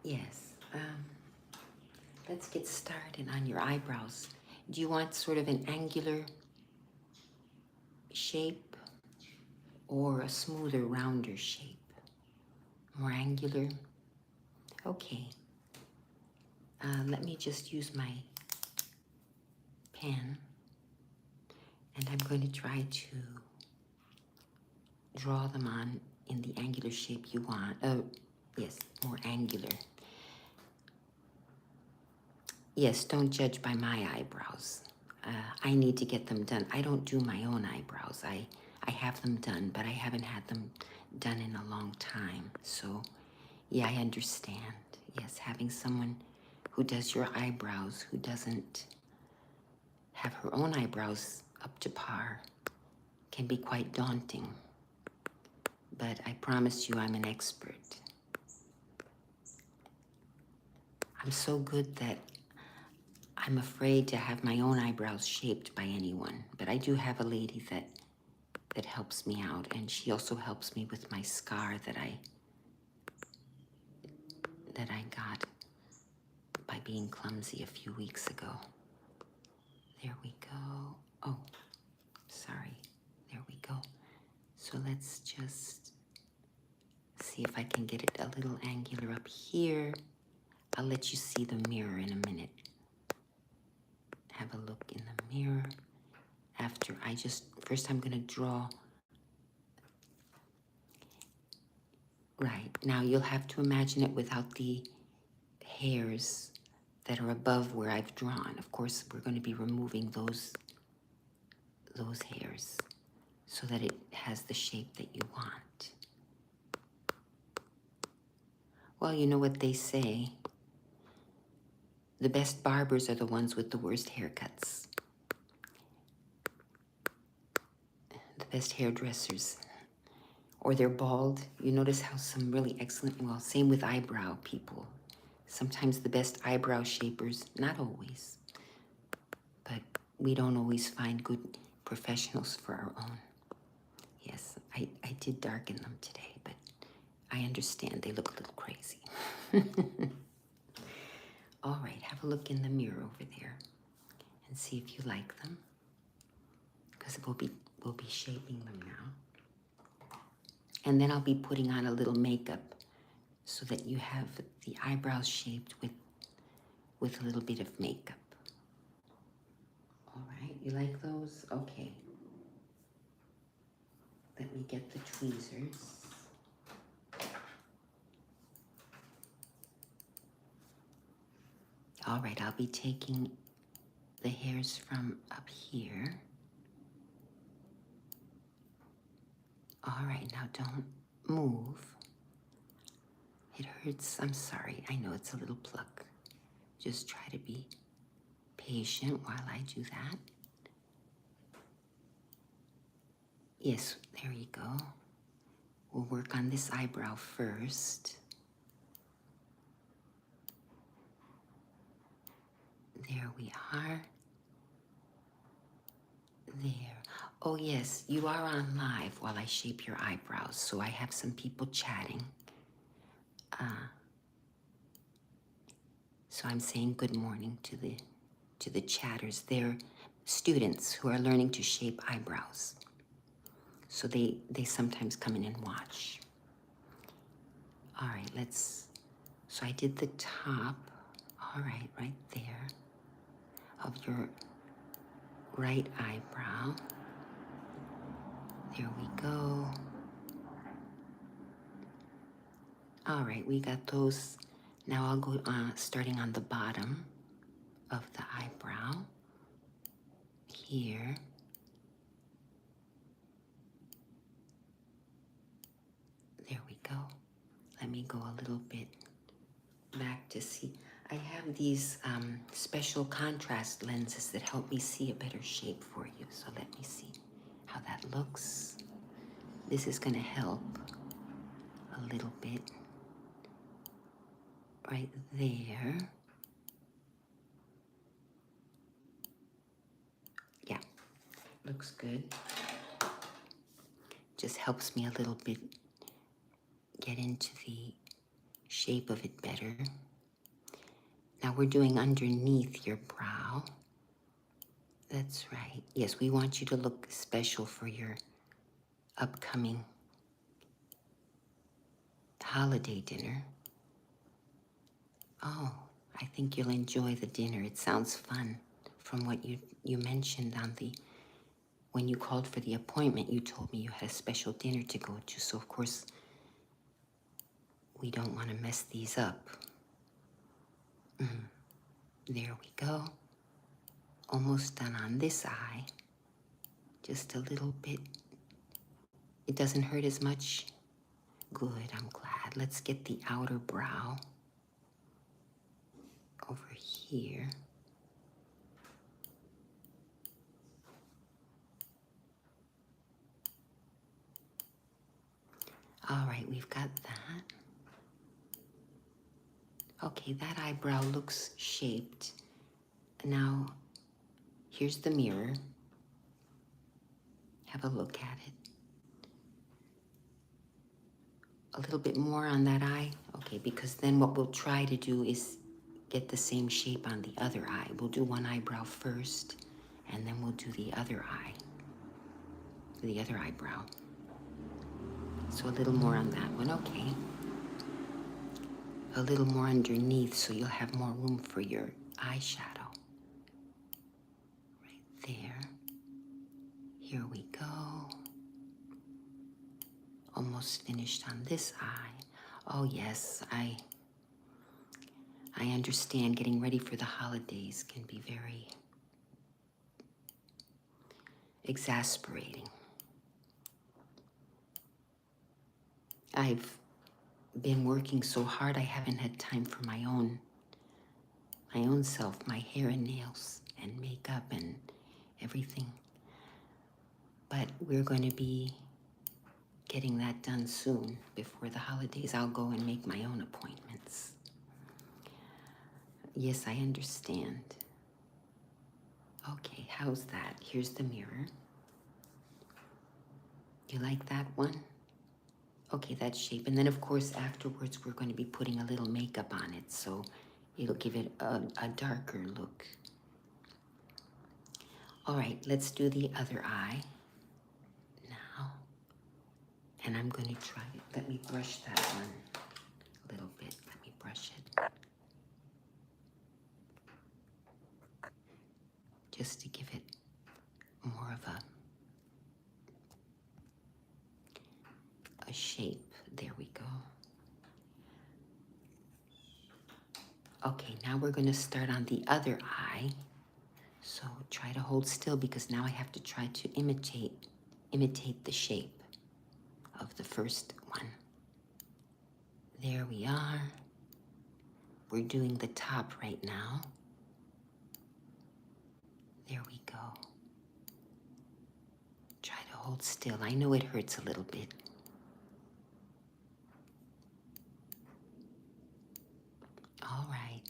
Yes. Let's get started on your eyebrows. Do you want sort of an angular shape or a smoother, rounder shape? More angular? Okay. Let me just use my pen and I'm going to try to draw them on in the angular shape you want. Yes, more angular. Yes, don't judge by my eyebrows. I need to get them done. I don't do my own eyebrows. I have them done, but I haven't had them done in a long time. So, yeah, I understand. Yes, having someone who does your eyebrows, who doesn't have her own eyebrows up to par, can be quite daunting. But I promise you I'm an expert. I'm so good that I'm afraid to have my own eyebrows shaped by anyone. But I do have a lady that helps me out, and she also helps me with my scar that I got by being clumsy a few weeks ago. There we go. Oh, sorry. There we go. So let's just see if I can get it a little angular up here. I'll let you see the mirror in a minute. Have a look in the mirror. After first I'm gonna draw. Right, now you'll have to imagine it without the hairs that are above where I've drawn. Of course, we're going to be removing those hairs so that it has the shape that you want. Well, you know what they say. The best barbers are the ones with the worst haircuts. The best hairdressers. Or they're bald. You notice how some really excellent, well, same with eyebrow people. Sometimes the best eyebrow shapers, not always, but we don't always find good professionals for our own. Yes, I did darken them today, but I understand they look a little crazy. All right, have a look in the mirror over there and see if you like them, because we'll be shaping them now. And then I'll be putting on a little makeup so that you have the eyebrows shaped with a little bit of makeup. All right, you like those? Okay. Let me get the tweezers. All right, I'll be taking the hairs from up here. All right, now don't move. It hurts, I'm sorry. I know it's a little pluck. Just try to be patient while I do that. Yes, there you go. We'll work on this eyebrow first. There we are. There. Oh yes, you are on live while I shape your eyebrows, so I have some people chatting. So I'm saying good morning to the chatters. They're students who are learning to shape eyebrows. So they sometimes come in and watch. All right, so I did the top, all right there, of your right eyebrow. There we go. All right, we got those. Now I'll go starting on the bottom of the eyebrow here. There we go. Let me go a little bit back to see. I have these special contrast lenses that help me see a better shape for you. So let me see how that looks. This is going to help a little bit right there. Yeah, looks good. Just helps me a little bit get into the shape of it better. Now we're doing underneath your brow. That's right. Yes, we want you to look special for your upcoming holiday dinner. Oh, I think you'll enjoy the dinner. It sounds fun from what you mentioned on the, when you called for the appointment, you told me you had a special dinner to go to. So of course, we don't want to mess these up. There we go. Almost done on this eye. Just a little bit. It doesn't hurt as much. Good, I'm glad. Let's get the outer brow over here. All right, we've got that. Okay, that eyebrow looks shaped. Now, here's the mirror. Have a look at it. A little bit more on that eye. Okay, because then what we'll try to do is get the same shape on the other eye. We'll do one eyebrow first, and then we'll do the other eye, the other eyebrow. So a little more on that one, okay. A little more underneath so you'll have more room for your eyeshadow. Right there. Here we go. Almost finished on this eye. Oh yes, I understand getting ready for the holidays can be very exasperating. I've been working so hard I haven't had time for my own self, my hair and nails and makeup and everything. But we're going to be getting that done soon. Before the holidays, I'll go and make my own appointments. Yes, I understand. Okay, how's that? Here's the mirror. You like that one? Okay, that shape. And then, of course, afterwards, we're going to be putting a little makeup on it, so it'll give it a darker look. All right, let's do the other eye now. And I'm going to try it. Let me brush that one a little bit. Let me brush it. Just to give it more of a shape. There we go. Okay, now we're going to start on the other eye. So try to hold still because now I have to try to imitate the shape of the first one. There we are. We're doing the top right now. There we go. Try to hold still. I know it hurts a little bit. All right,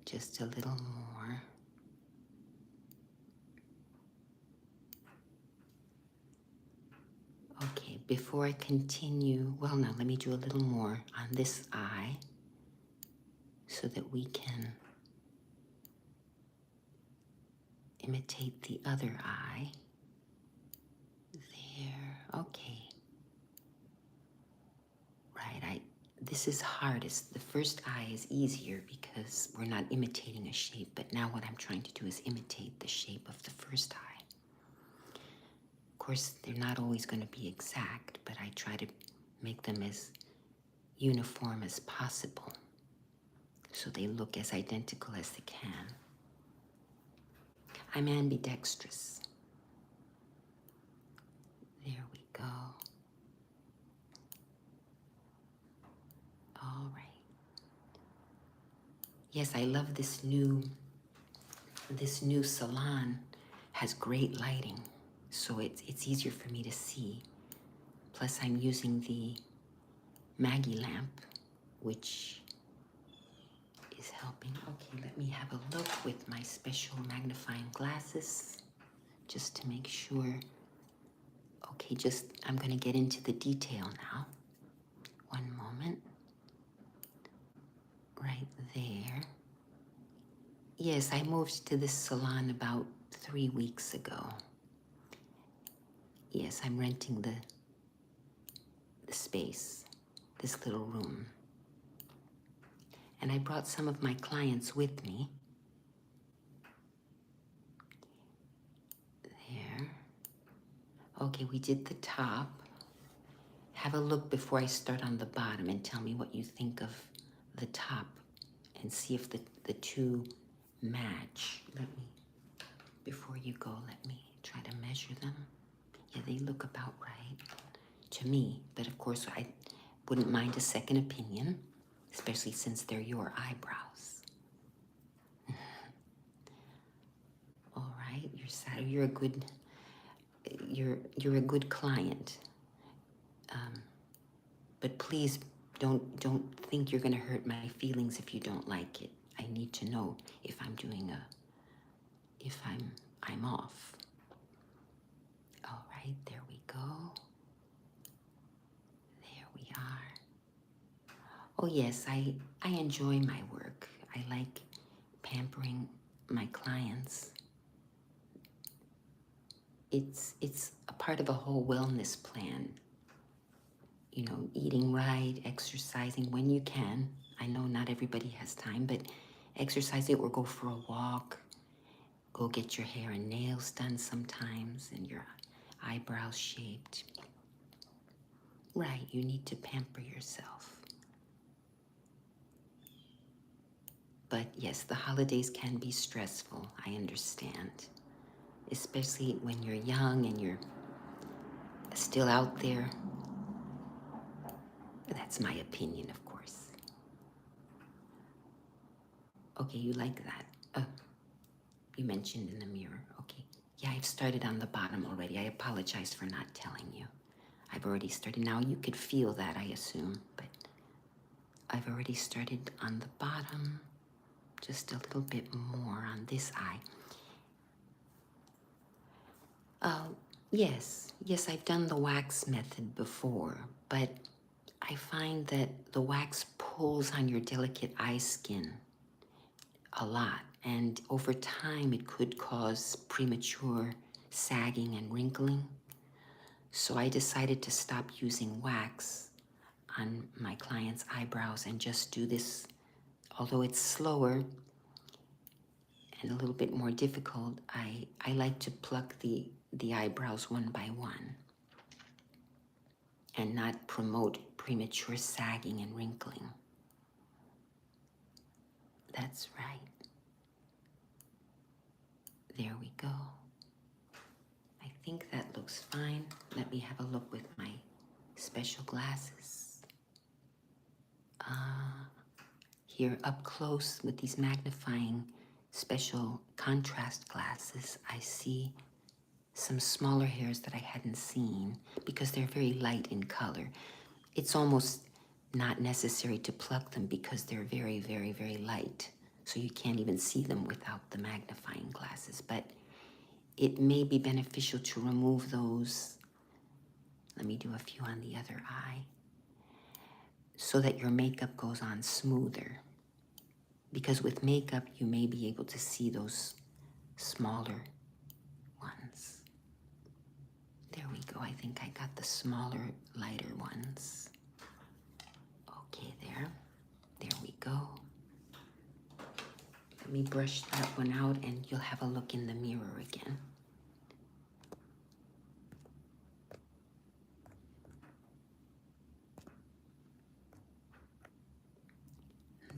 just a little more. Okay, before I continue, well, now let me do a little more on this eye so that we can imitate the other eye. There, okay. Right, this is hardest. The first eye is easier because we're not imitating a shape, but now what I'm trying to do is imitate the shape of the first eye. Of course, they're not always going to be exact, but I try to make them as uniform as possible so they look as identical as they can. I'm ambidextrous. There we go. All right. Yes, I love this new salon. Has great lighting, so it's easier for me to see. Plus, I'm using the Maggie lamp, which is helping. Okay, let me have a look with my special magnifying glasses, just to make sure. Okay, I'm gonna get into the detail now. One moment. right there. Yes, I moved to this salon about 3 weeks ago. Yes, I'm renting the space, this little room. And I brought some of my clients with me. There. Okay, we did the top. Have a look before I start on the bottom and tell me what you think of the top and see if the two match. Before you go, let me try to measure them. Yeah, they look about right to me, but of course I wouldn't mind a second opinion, especially since they're your eyebrows. All right, you're a good, you're a good client. But please don't think you're gonna hurt my feelings if you don't like it. I need to know if I'm off. All right, there we go. There we are. Oh yes, I enjoy my work. I like pampering my clients. It's a part of a whole wellness plan. You know, eating right, exercising when you can. I know not everybody has time, but exercising or go for a walk. Go get your hair and nails done sometimes and your eyebrows shaped. Right, you need to pamper yourself. But yes, the holidays can be stressful, I understand. Especially when you're young and you're still out there. That's my opinion, of course. Okay, you like that? You mentioned in the mirror. Okay. Yeah, I've started on the bottom already. I apologize for not telling you. I've already started. Now you could feel that, I assume, but I've already started on the bottom. Just a little bit more on this eye. Yes, I've done the wax method before, but I find that the wax pulls on your delicate eye skin a lot, and over time it could cause premature sagging and wrinkling. So I decided to stop using wax on my clients' eyebrows and just do this. Although it's slower and a little bit more difficult, I like to pluck the eyebrows one by one and not promote premature sagging and wrinkling. That's right. There we go. I think that looks fine. Let me have a look with my special glasses. Here up close with these magnifying special contrast glasses, I see some smaller hairs that I hadn't seen because they're very light in color. It's almost not necessary to pluck them because they're very, very, very light. So you can't even see them without the magnifying glasses. But it may be beneficial to remove those. Let me do a few on the other eye so that your makeup goes on smoother. Because with makeup, you may be able to see those smaller ones. There we go. I think I got the smaller, lighter ones. Okay, there we go. Let me brush that one out and you'll have a look in the mirror again.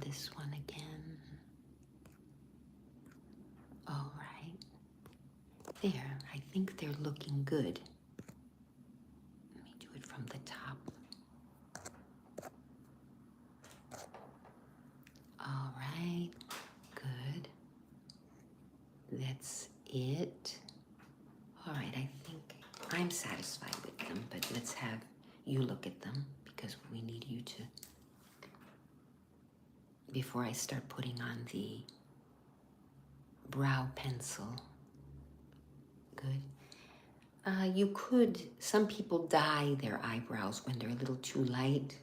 This one again. All right. There, I think they're looking good. Let me do it from the top. All right, good. That's it. All right, I think I'm satisfied with them, but let's have you look at them because we need you to, before I start putting on the brow pencil. Good. You could, some people dye their eyebrows when they're a little too light.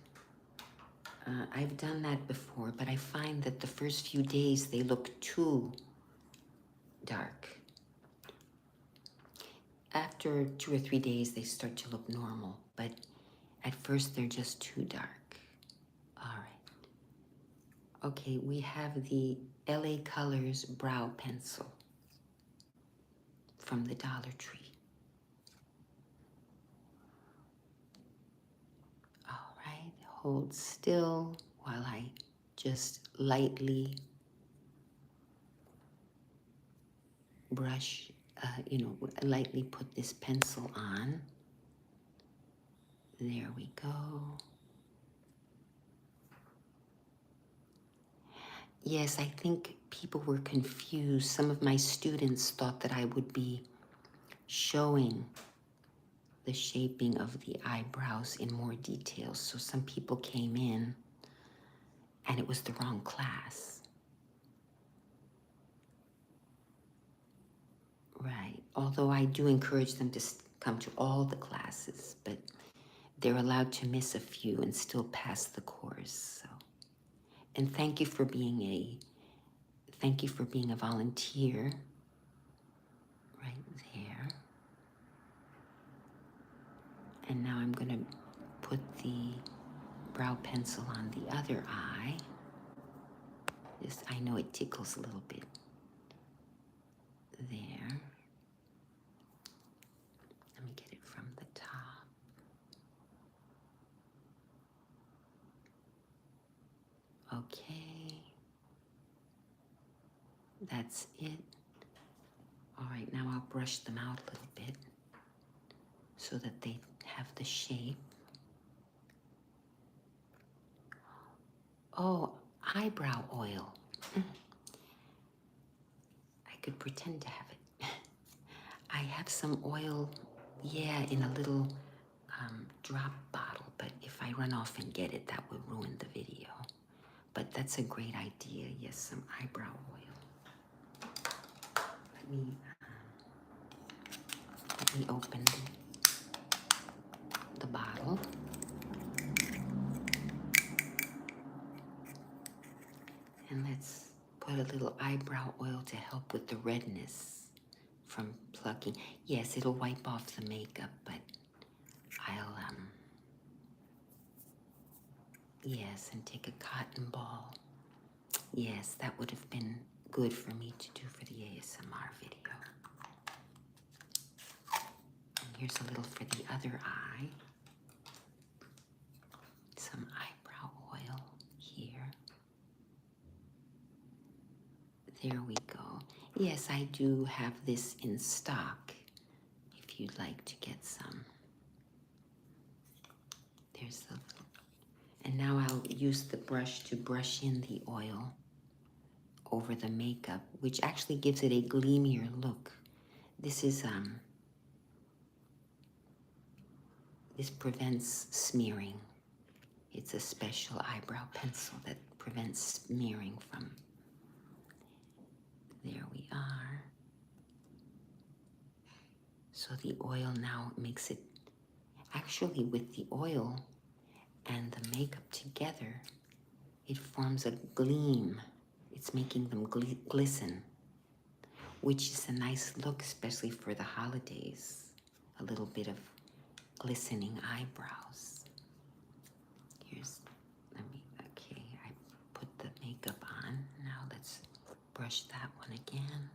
I've done that before, but I find that the first few days they look too dark. After 2 or 3 days, they start to look normal, but at first they're just too dark. All right. Okay, we have the LA Colors Brow Pencil from the Dollar Tree. All right, hold still while I just lightly brush, lightly put this pencil on. There we go. Yes, I think people were confused. Some of my students thought that I would be showing the shaping of the eyebrows in more detail. So some people came in and it was the wrong class. Right. Although I do encourage them to come to all the classes, but they're allowed to miss a few and still pass the course. So, and thank you for being a volunteer right there. And now I'm going to put the brow pencil on the other eye. I know it tickles a little bit there. Let me get it from the top. Okay. That's it. All right, now I'll brush them out a little bit so that they have the shape. Oh, eyebrow oil. I could pretend to have it. I have some oil, yeah, in a little drop bottle, but if I run off and get it, that would ruin the video. But that's a great idea. Yes, some eyebrow oil. Let me open the bottle. And let's put a little eyebrow oil to help with the redness from plucking. Yes, it'll wipe off the makeup, but I'll, yes, and take a cotton ball. Yes, that would have been good for me to do for the ASMR video. And here's a little for the other eye. Some eyebrow oil here. There we go. Yes, I do have this in stock if you'd like to get some. There's the little. And now I'll use the brush to brush in the oil over the makeup, which actually gives it a gleamier look. This is this prevents smearing. It's a special eyebrow pencil that prevents smearing from. There we are. So the oil now makes it, actually with the oil and the makeup together, it forms a gleam. It's making them glisten, which is a nice look, especially for the holidays. A little bit of glistening eyebrows. Okay, I put the makeup on. Now let's brush that one again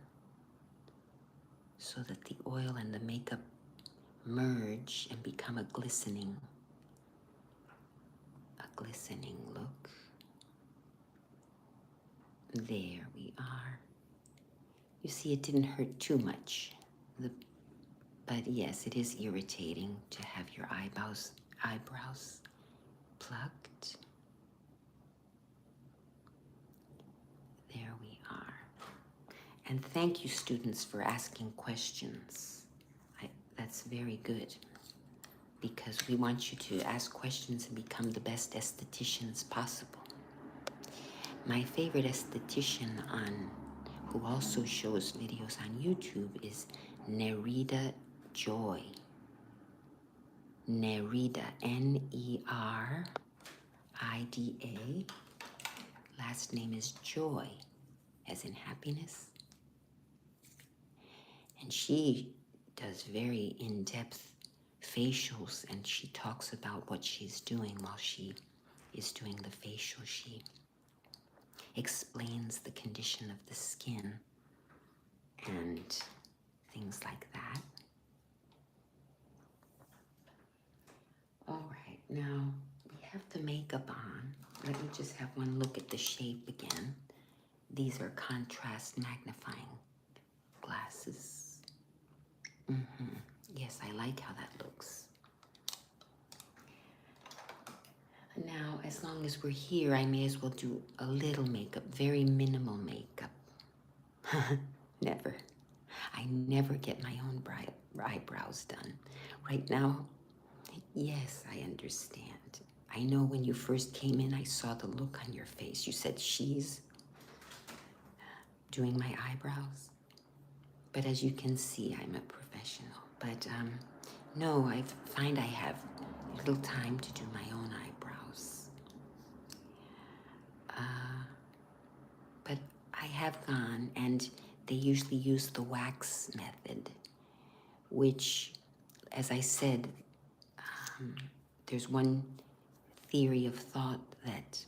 so that the oil and the makeup merge and become a glistening look. There we are. You see, it didn't hurt too much. But yes, it is irritating to have your eyebrows plucked. There we are. And thank you, students, for asking questions. That's very good, because we want you to ask questions and become the best estheticians possible. My favorite esthetician who also shows videos on YouTube is Nerida Joy. Nerida, Nerida Ida. Last name is Joy, as in happiness. And she does very in-depth facials, and she talks about what she's doing while she is doing the facial. She explains the condition of the skin and things like that. All right, now we have the makeup on. Let me just have one look at the shape again. These are contrast magnifying glasses. Yes, I like how that looks. Now, as long as we're here, I may as well do a little makeup, very minimal makeup. Never. I never get my own eyebrows done. Right now, yes, I understand. I know when you first came in, I saw the look on your face. You said, she's doing my eyebrows. But as you can see, I'm a professional. But no, I find I have little time to do my own eyebrows. But I have gone, and they usually use the wax method, which, as I said, there's one theory of thought that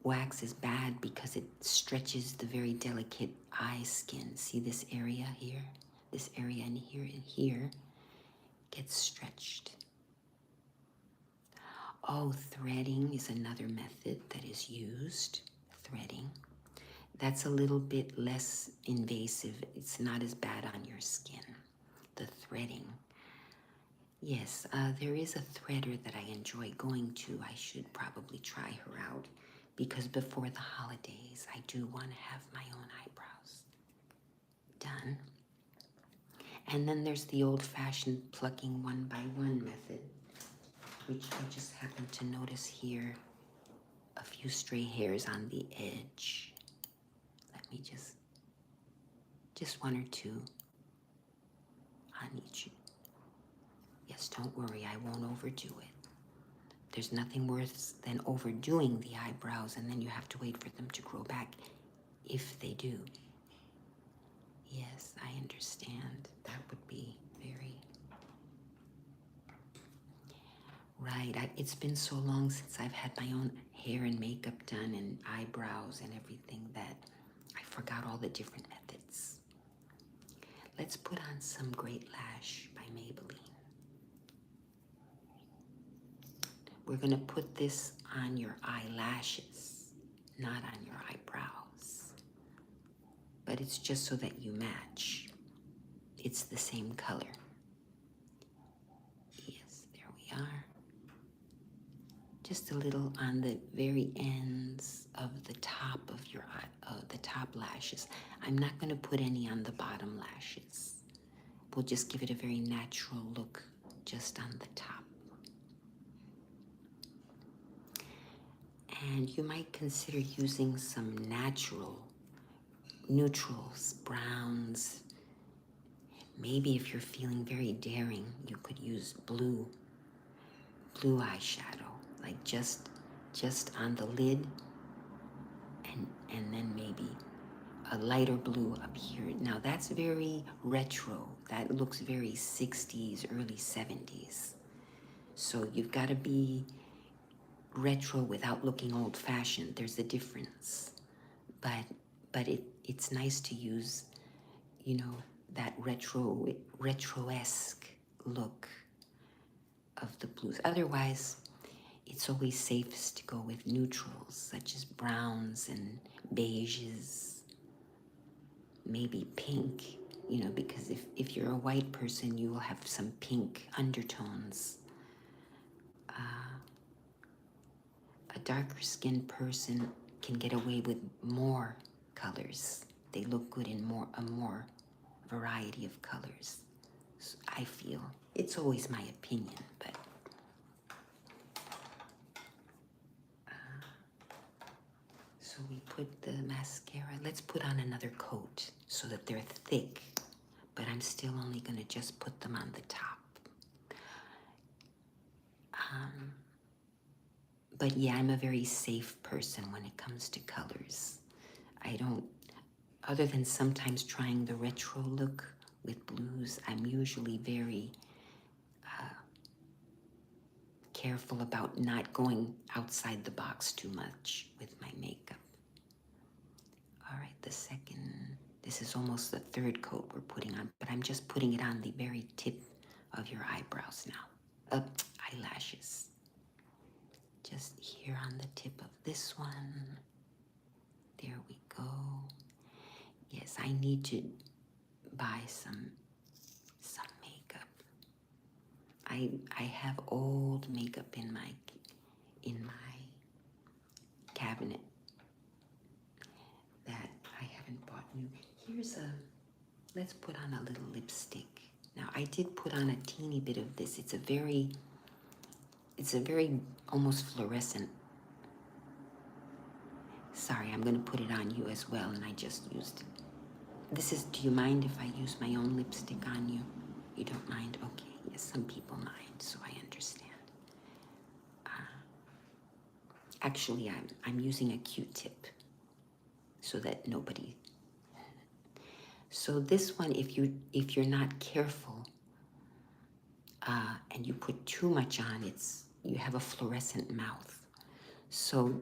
wax is bad because it stretches the very delicate eye skin. See this area here? This area in here gets stretched. Oh, threading is another method that is used. Threading. That's a little bit less invasive. It's not as bad on your skin. The threading. Yes, there is a threader that I enjoy going to. I should probably try her out because before the holidays, I do want to have my own eyebrows done. And then there's the old-fashioned plucking one by one method, which I just happen to notice here a few stray hairs on the edge. Let me just one or two on each. Yes, don't worry, I won't overdo it. There's nothing worse than overdoing the eyebrows and then you have to wait for them to grow back, if they do. Yes, I understand. That would be very... Right, it's been so long since I've had my own hair and makeup done and eyebrows and everything that I forgot all the different methods. Let's put on some Great Lash by Maybelline. We're gonna put this on your eyelashes, not on your eyebrows. But it's just so that you match. It's the same color. Yes, there we are. Just a little on the very ends of the top of your eye, the top lashes. I'm not going to put any on the bottom lashes. We'll just give it a very natural look just on the top. And you might consider using some natural neutrals, browns. Maybe if you're feeling very daring, you could use blue eyeshadow. Like just on the lid, and then maybe a lighter blue up here. Now that's very retro. That looks very 60s, early 70s. So you've got to be retro without looking old-fashioned. There's a difference. But it's nice to use, you know, that retro-esque look of the blues. Otherwise, it's always safest to go with neutrals, such as browns and beiges, maybe pink, you know, because if you're a white person, you will have some pink undertones. A darker skinned person can get away with more colors. They look good in a more variety of colors. So I feel. It's always my opinion, but so we put the mascara. Let's put on another coat so that they're thick, but I'm still only gonna just put them on the top. But yeah, I'm a very safe person when it comes to colors. I don't, other than sometimes trying the retro look with blues, I'm usually very careful about not going outside the box too much with my makeup. All right, this is almost the third coat we're putting on, but I'm just putting it on the very tip of your eyebrows now. Eyelashes. Just here on the tip of this one. There we go. Yes, I need to buy some makeup. I have old makeup in my cabinet that I haven't bought new. Let's put on a little lipstick. Now I did put on a teeny bit of this. It's a very almost fluorescent. Sorry, I'm gonna put it on you as well, and I just used it. Do you mind if I use my own lipstick on you? You don't mind? Okay, yes, some people mind, so I understand. Actually, I'm using a Q-tip so that nobody. So this one, if you're not careful and you put too much on, you have a fluorescent mouth. So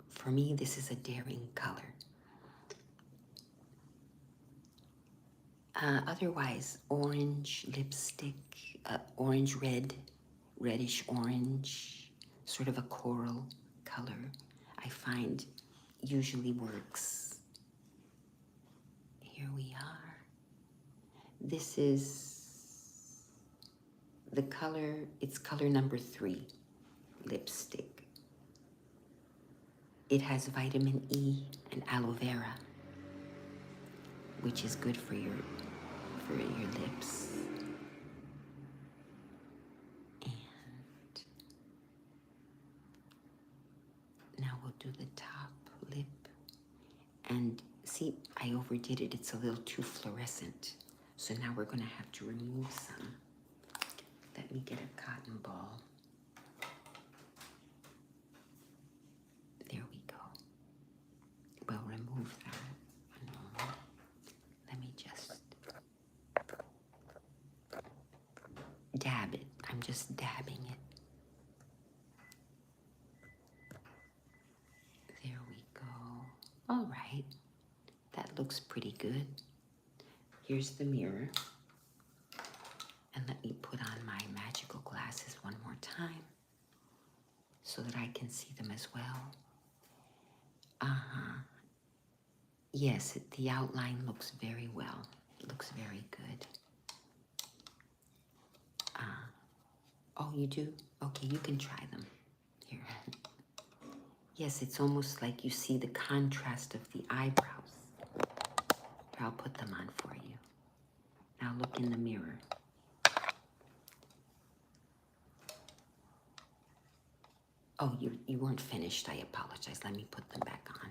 for me, this is a daring color. Otherwise, orange lipstick, orange red, reddish orange, sort of a coral color, I find usually works. Here we are. This is the color, it's color number 3 lipstick. It has vitamin E and aloe vera, which is good for your lips. And now we'll do the top lip. And see, I overdid it. It's a little too fluorescent. So now we're gonna have to remove some. Let me get a cotton ball. There we go. We'll remove that. One moment. Let me just dab it. I'm just dabbing it. There we go. All right. That looks pretty good. Here's the mirror. And let me put on my magical glasses one more time so that I can see them as well. Yes, the outline looks very well. It looks very good. Oh, you do? Okay, you can try them. Here. Yes, it's almost like you see the contrast of the eyebrows. Here, I'll put them on for you. Now look in the mirror. Oh, you weren't finished. I apologize. Let me put them back on.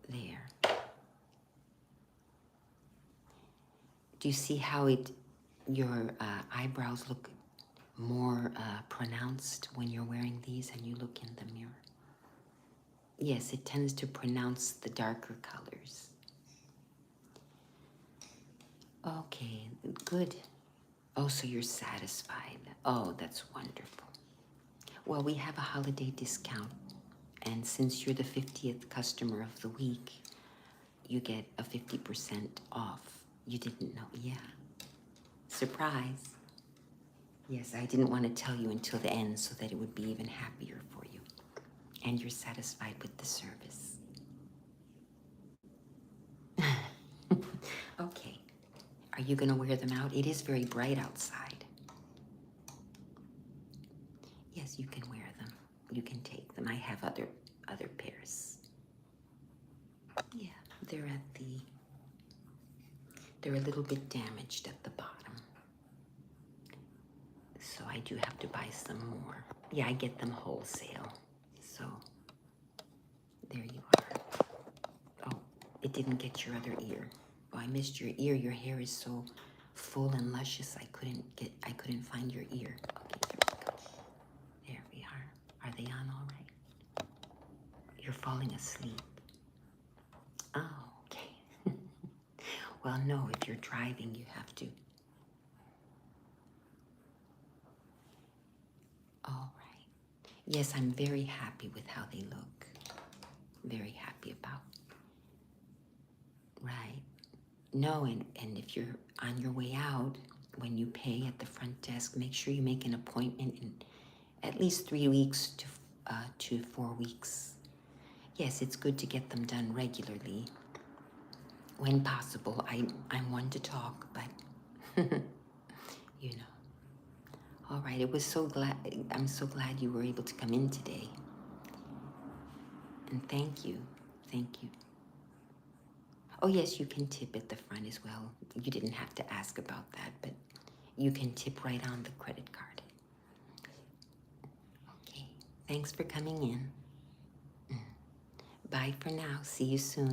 There. Do you see how your eyebrows look more pronounced when you're wearing these and you look in the mirror? Yes, it tends to pronounce the darker colors. Okay, good. Oh, so you're satisfied. Oh, that's wonderful. Well, we have a holiday discount, and since you're the 50th customer of the week, you get a 50% off. You didn't know? Yeah. Surprise. Yes, I didn't want to tell you until the end so that it would be even happier for you. And you're satisfied with the service. Okay. Are you going to wear them out? It is very bright outside. Yes, you can wear them. You can take them. I have other pairs. Yeah, they're a little bit damaged at the bottom. So I do have to buy some more. Yeah, I get them wholesale. So there you are. Oh, it didn't get your other ear. Oh, I missed your ear. Your hair is so full and luscious. I couldn't find your ear. Okay, there we go. There we are. Are they on all right? You're falling asleep. Oh, okay. Well, no, if you're driving, you have to. All right. Yes, I'm very happy with how they look. Very happy about. Right. No, and if you're on your way out, when you pay at the front desk, make sure you make an appointment in at least 3 weeks to 4 weeks. Yes, it's good to get them done regularly when possible. I'm one to talk, but you know. All right, I'm so glad you were able to come in today. And thank you. Thank you. Oh yes, you can tip at the front as well. You didn't have to ask about that, but you can tip right on the credit card. Okay, thanks for coming in. Bye for now. See you soon.